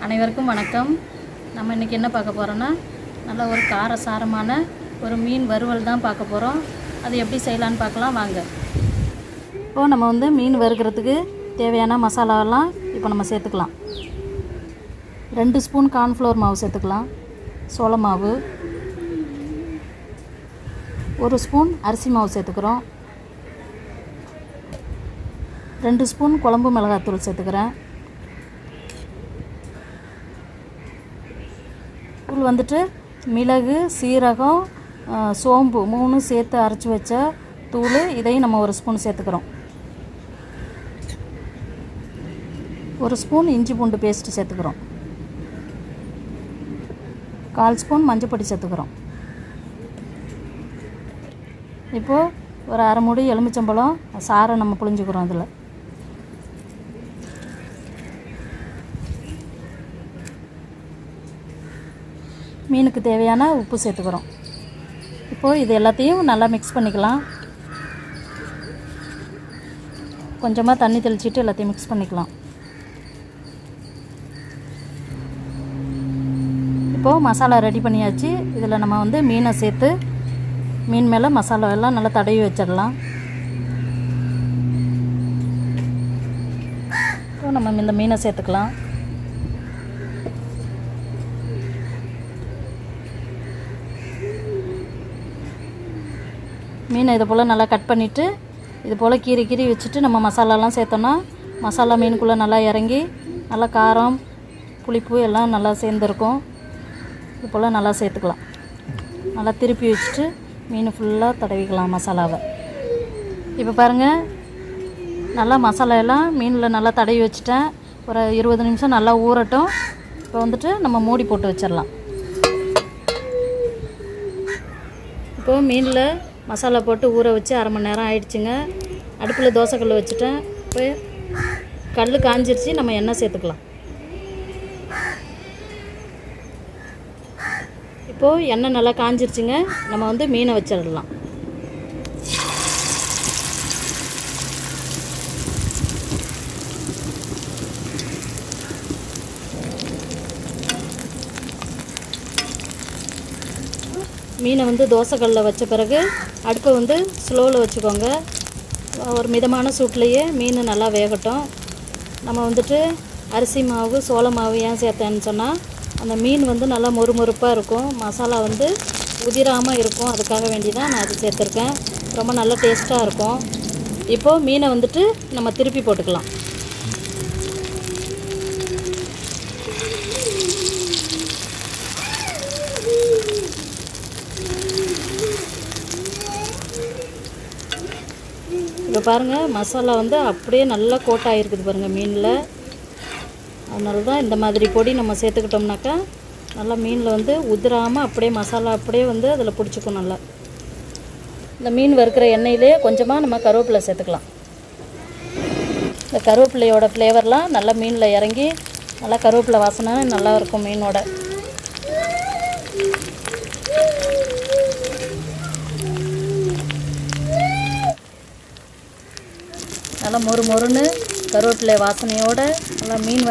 அனைவருக்கும் வணக்கம். நம்ம இன்றைக்கி என்ன பார்க்க போகிறோன்னா, நல்ல ஒரு காரசாரமான ஒரு மீன் வறுவல் தான் பார்க்க போகிறோம். அது எப்படி செய்யலான்னு பார்க்கலாம் வாங்க. இப்போது நம்ம மீன் வறுக்கிறதுக்கு தேவையான மசாலாவெல்லாம் இப்போ நம்ம சேர்த்துக்கலாம். 2 ஸ்பூன் கார்ன்ஃப்ளவர் மாவு சேர்த்துக்கலாம். சோள மாவு 1 ஸ்பூன் அரிசி மாவு சேர்த்துக்கிறோம். 2 ஸ்பூன் குழம்பு மிளகாத்தூள் சேர்த்துக்கிறேன். தூள் மிளகு, சீரகம், சோம்பு 3 சேர்த்து அரைச்சி வச்ச தூள். இதையும் நம்ம 1 ஸ்பூன் சேர்த்துக்கிறோம். 1 ஸ்பூன் இஞ்சி பூண்டு பேஸ்ட்டு சேர்த்துக்கிறோம். 1/4 ஸ்பூன் மஞ்சப்பொடி சேர்த்துக்கிறோம். இப்போது ஒரு அரை மூடி எலுமிச்சம்பழம் சாறை நம்ம புழிஞ்சுக்கிறோம். அதில் மீனுக்கு தேவையான உப்பு சேர்த்துக்கிறோம். இப்போது இது எல்லாத்தையும் நல்லா மிக்ஸ் பண்ணிக்கலாம். கொஞ்சமாக தண்ணி தெளிச்சிட்டு எல்லாத்தையும் மிக்ஸ் பண்ணிக்கலாம். இப்போது மசாலா ரெடி பண்ணியாச்சு. இதில் நம்ம மீனை சேர்த்து மீன் மேலே மசாலா எல்லாம் நல்லா தடவி வச்சிடலாம். இப்போ நம்ம இந்த மீனை சேர்த்துக்கலாம். மீனை இது போல் நல்லா கட் பண்ணிவிட்டு இது போல் கீறி வச்சுட்டு நம்ம மசாலாலாம் சேர்த்தோன்னா மசாலா மீனுக்குள்ளே நல்லா இறங்கி நல்லா காரம் புளிப்பு எல்லாம் நல்லா சேர்ந்துருக்கும். இது போல் நல்லா சேர்த்துக்கலாம். நல்லா திருப்பி வச்சுட்டு மீன் ஃபுல்லாக தடவிக்கலாம் மசாலாவை. இப்போ பாருங்கள், நல்லா மசாலா எல்லாம் மீனில் நல்லா தடவி வச்சுட்டேன். ஒரு 20 நிமிஷம் நல்லா ஊறட்டும். இப்போ நம்ம மூடி போட்டு வச்சிடலாம். இப்போது மீனில் மசாலா போட்டு ஊற வச்சு 1/2 மணி நேரம் ஆயிடுச்சுங்க. அடுப்பில் தோசைக்கல் வச்சுட்டேன். இப்போ கல் காஞ்சிருச்சு. நம்ம எண்ணெய் சேர்த்துக்கலாம். இப்போது எண்ணெய் நல்லா காஞ்சிருச்சுங்க. நம்ம மீனை வச்சிடலாம். மீனை தோசைக்கல்லில் வச்ச பிறகு அடுப்பை ஸ்லோவில் வச்சுக்கோங்க. ஒரு மிதமான சூட்லேயே மீன் நல்லா வேகட்டும். நம்ம அரிசி மாவு சோள மாவு ஏன் சேர்த்தேன்னு சொன்னால் அந்த மீன் நல்லா மொறுமொறுப்பாக இருக்கும். மசாலா உதிராமல் இருக்கும். அதுக்காக வேண்டி தான் நான் அது சேர்த்துருக்கேன். ரொம்ப நல்லா டேஸ்ட்டாக இருக்கும். இப்போது மீனை நம்ம திருப்பி போட்டுக்கலாம். இப்போ பாருங்கள், மசாலா அப்படியே நல்லா கோட்டாகிருக்குது பாருங்கள் மீனில். அதனால தான் இந்த மாதிரி பொடி நம்ம சேர்த்துக்கிட்டோம்னாக்கா நல்லா மீனில் உதிராமல் அப்படியே மசாலா அப்படியே அதில் பிடிச்சிக்கும் நல்லா. இந்த மீன் வறுக்கிற எண்ணெயிலே கொஞ்சமாக நம்ம கருவேப்பிலை சேர்த்துக்கலாம். இந்த கருவேப்பிலையோட ஃப்ளேவர்லாம் நல்லா மீனில் இறங்கி நல்லா கருவேப்பிலை வாசனை நல்லா இருக்கும் மீனோட. நல்லா மொறுன்னு கருவேப்பிலை வாசனையோடு நல்லா மீன்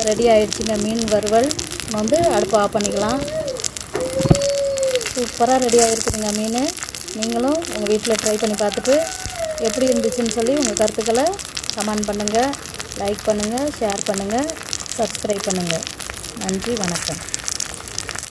ரெடி ஆகிடுச்சிங்க. மீன் வறுவல் நம்ம அடுப்பை ஆஃப் பண்ணிக்கலாம். சூப்பராக ரெடி ஆகிருக்குதுங்க மீன். நீங்களும் உங்கள் வீட்டில் ட்ரை பண்ணி பார்த்துட்டு எப்படி இருந்துச்சுன்னு சொல்லி உங்கள் கருத்துக்களை கமெண்ட் பண்ணுங்கள், லைக் பண்ணுங்கள், ஷேர் பண்ணுங்கள், சப்ஸ்கிரைப் பண்ணுங்கள். நன்றி, வணக்கம்.